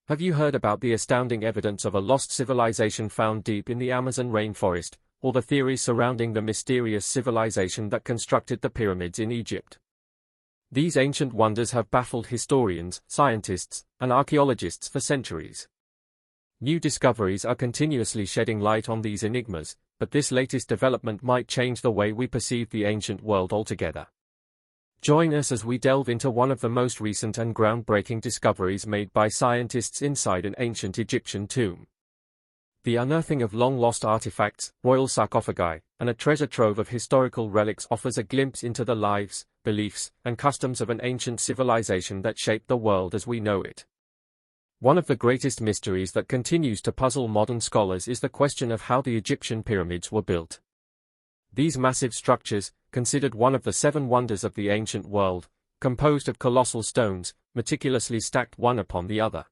Have you heard about the astounding evidence of a lost civilization found deep in the Amazon rainforest, or the theories surrounding the mysterious civilization that constructed the pyramids in Egypt? These ancient wonders have baffled historians, scientists, and archaeologists for centuries. New discoveries are continuously shedding light on these enigmas, but this latest development might change the way we perceive the ancient world altogether. Join us as we delve into one of the most recent and groundbreaking discoveries made by scientists inside an ancient Egyptian tomb. The unearthing of long-lost artifacts, royal sarcophagi, and a treasure trove of historical relics offers a glimpse into the lives, beliefs, and customs of an ancient civilization that shaped the world as we know it. One of the greatest mysteries that continues to puzzle modern scholars is the question of how the Egyptian pyramids were built. These massive structures, considered one of the seven wonders of the ancient world, composed of colossal stones, meticulously stacked one upon the other.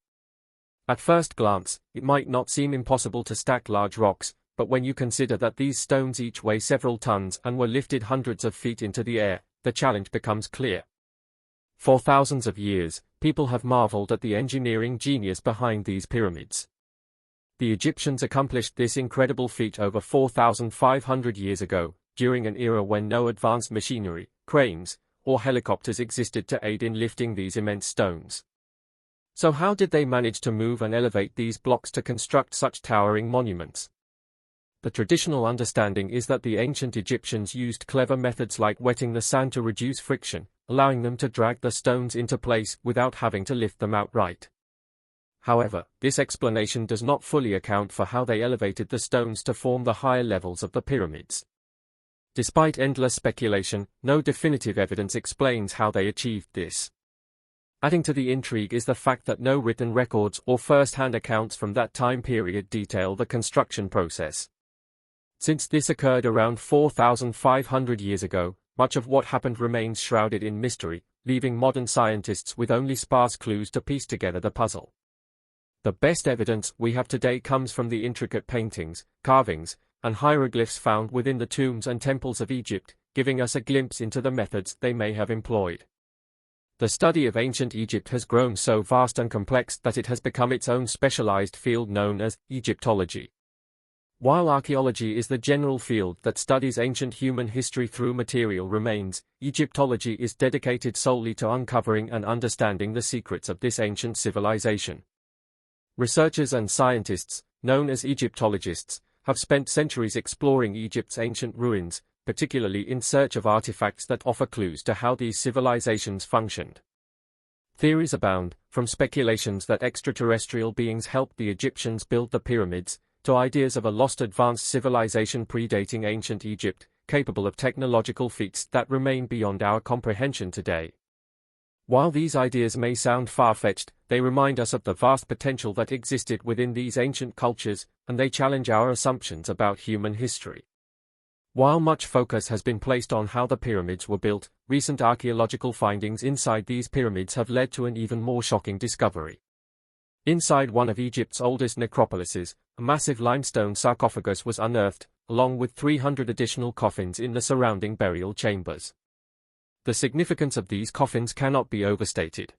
At first glance, it might not seem impossible to stack large rocks, but when you consider that these stones each weigh several tons and were lifted hundreds of feet into the air, the challenge becomes clear. For thousands of years, people have marveled at the engineering genius behind these pyramids. The Egyptians accomplished this incredible feat over 4,500 years ago, during an era when no advanced machinery, cranes, or helicopters existed to aid in lifting these immense stones. So how did they manage to move and elevate these blocks to construct such towering monuments? The traditional understanding is that the ancient Egyptians used clever methods like wetting the sand to reduce friction, allowing them to drag the stones into place without having to lift them outright. However, this explanation does not fully account for how they elevated the stones to form the higher levels of the pyramids. Despite endless speculation, no definitive evidence explains how they achieved this. Adding to the intrigue is the fact that no written records or first-hand accounts from that time period detail the construction process. Since this occurred around 4,500 years ago, much of what happened remains shrouded in mystery, leaving modern scientists with only sparse clues to piece together the puzzle. The best evidence we have today comes from the intricate paintings, carvings, and hieroglyphs found within the tombs and temples of Egypt, giving us a glimpse into the methods they may have employed. The study of ancient Egypt has grown so vast and complex that it has become its own specialized field known as Egyptology. While archaeology is the general field that studies ancient human history through material remains, Egyptology is dedicated solely to uncovering and understanding the secrets of this ancient civilization. Researchers and scientists, known as Egyptologists, have spent centuries exploring Egypt's ancient ruins, particularly in search of artifacts that offer clues to how these civilizations functioned. Theories abound, from speculations that extraterrestrial beings helped the Egyptians build the pyramids, to ideas of a lost advanced civilization predating ancient Egypt, capable of technological feats that remain beyond our comprehension today. While these ideas may sound far-fetched, they remind us of the vast potential that existed within these ancient cultures, and they challenge our assumptions about human history. While much focus has been placed on how the pyramids were built, recent archaeological findings inside these pyramids have led to an even more shocking discovery. Inside one of Egypt's oldest necropolises, a massive limestone sarcophagus was unearthed, along with 300 additional coffins in the surrounding burial chambers. The significance of these coffins cannot be overstated.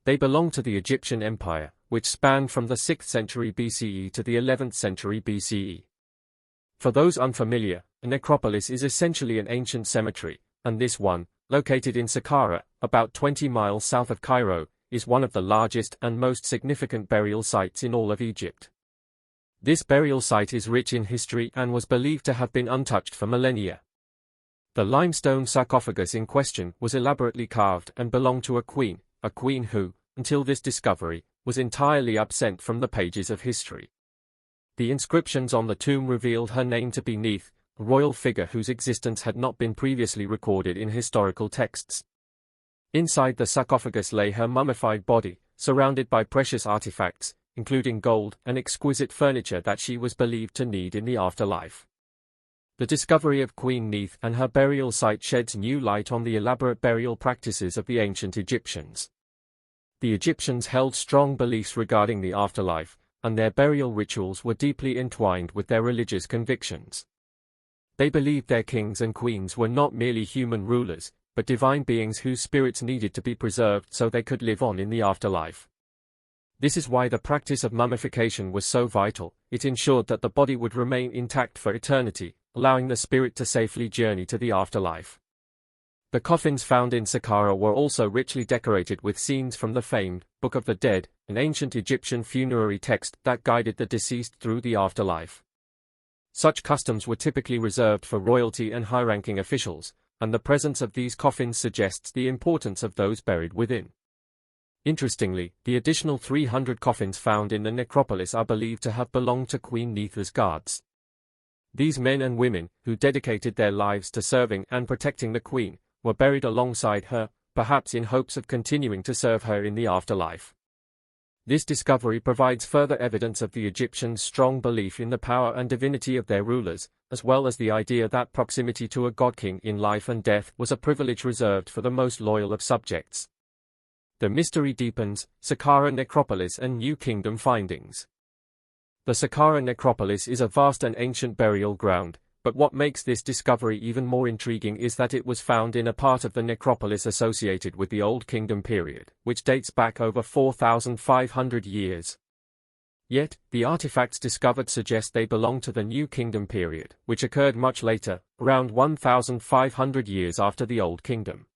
They belong to the Egyptian Empire, which spanned from the 6th century BCE to the 11th century BCE. For those unfamiliar, a necropolis is essentially an ancient cemetery, and this one, located in Saqqara, about 20 miles south of Cairo, is one of the largest and most significant burial sites in all of Egypt. This burial site is rich in history and was believed to have been untouched for millennia. The limestone sarcophagus in question was elaborately carved and belonged to a queen who, until this discovery, was entirely absent from the pages of history. The inscriptions on the tomb revealed her name to be Neith, a royal figure whose existence had not been previously recorded in historical texts. Inside the sarcophagus lay her mummified body, surrounded by precious artifacts, including gold and exquisite furniture that she was believed to need in the afterlife. The discovery of Queen Neith and her burial site sheds new light on the elaborate burial practices of the ancient Egyptians. The Egyptians held strong beliefs regarding the afterlife, and their burial rituals were deeply entwined with their religious convictions. They believed their kings and queens were not merely human rulers, but divine beings whose spirits needed to be preserved so they could live on in the afterlife. This is why the practice of mummification was so vital. It ensured that the body would remain intact for eternity, allowing the spirit to safely journey to the afterlife. The coffins found in Saqqara were also richly decorated with scenes from the famed Book of the Dead, an ancient Egyptian funerary text that guided the deceased through the afterlife. Such customs were typically reserved for royalty and high-ranking officials, and the presence of these coffins suggests the importance of those buried within. Interestingly, the additional 300 coffins found in the necropolis are believed to have belonged to Queen Neithra's guards. These men and women, who dedicated their lives to serving and protecting the queen, were buried alongside her, perhaps in hopes of continuing to serve her in the afterlife. This discovery provides further evidence of the Egyptians' strong belief in the power and divinity of their rulers, as well as the idea that proximity to a god-king in life and death was a privilege reserved for the most loyal of subjects. The mystery deepens. Saqqara Necropolis and New Kingdom findings. The Saqqara Necropolis is a vast and ancient burial ground, but what makes this discovery even more intriguing is that it was found in a part of the necropolis associated with the Old Kingdom period, which dates back over 4,500 years. Yet, the artifacts discovered suggest they belong to the New Kingdom period, which occurred much later, around 1,500 years after the Old Kingdom.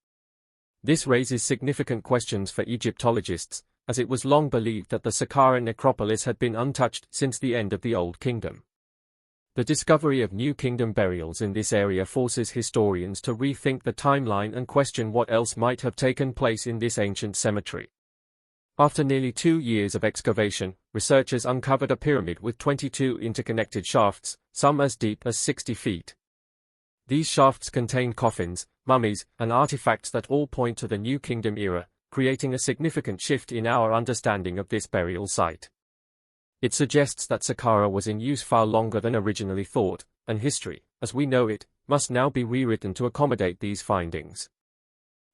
This raises significant questions for Egyptologists, as it was long believed that the Saqqara necropolis had been untouched since the end of the Old Kingdom. The discovery of New Kingdom burials in this area forces historians to rethink the timeline and question what else might have taken place in this ancient cemetery. After nearly 2 years of excavation, researchers uncovered a pyramid with 22 interconnected shafts, some as deep as 60 feet. These shafts contain coffins, mummies, and artifacts that all point to the New Kingdom era, creating a significant shift in our understanding of this burial site. It suggests that Saqqara was in use far longer than originally thought, and history, as we know it, must now be rewritten to accommodate these findings.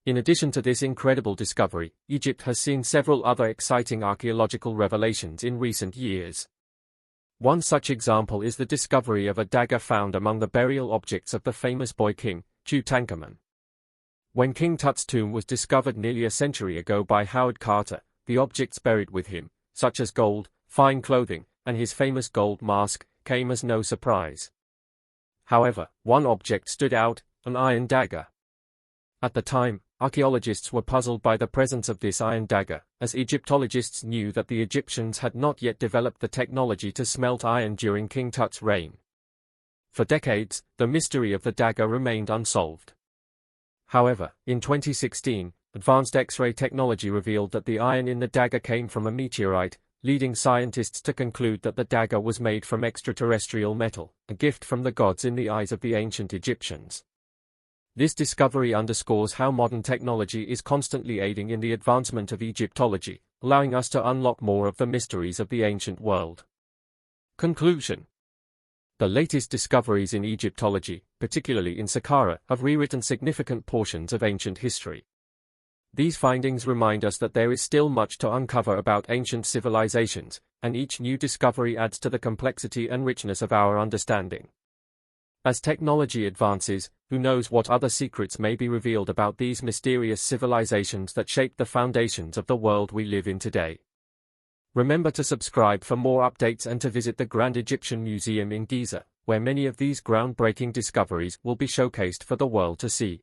In addition to this incredible discovery, Egypt has seen several other exciting archaeological revelations in recent years. One such example is the discovery of a dagger found among the burial objects of the famous boy king, Tutankhamun. When King Tut's tomb was discovered nearly a century ago by Howard Carter, the objects buried with him, such as gold, fine clothing, and his famous gold mask, came as no surprise. However, one object stood out, an iron dagger. At the time, archaeologists were puzzled by the presence of this iron dagger, as Egyptologists knew that the Egyptians had not yet developed the technology to smelt iron during King Tut's reign. For decades, the mystery of the dagger remained unsolved. However, in 2016, advanced X-ray technology revealed that the iron in the dagger came from a meteorite, leading scientists to conclude that the dagger was made from extraterrestrial metal, a gift from the gods in the eyes of the ancient Egyptians. This discovery underscores how modern technology is constantly aiding in the advancement of Egyptology, allowing us to unlock more of the mysteries of the ancient world. Conclusion. The latest discoveries in Egyptology, particularly in Saqqara, have rewritten significant portions of ancient history. These findings remind us that there is still much to uncover about ancient civilizations, and each new discovery adds to the complexity and richness of our understanding. As technology advances, who knows what other secrets may be revealed about these mysterious civilizations that shape the foundations of the world we live in today. Remember to subscribe for more updates and to visit the Grand Egyptian Museum in Giza, where many of these groundbreaking discoveries will be showcased for the world to see.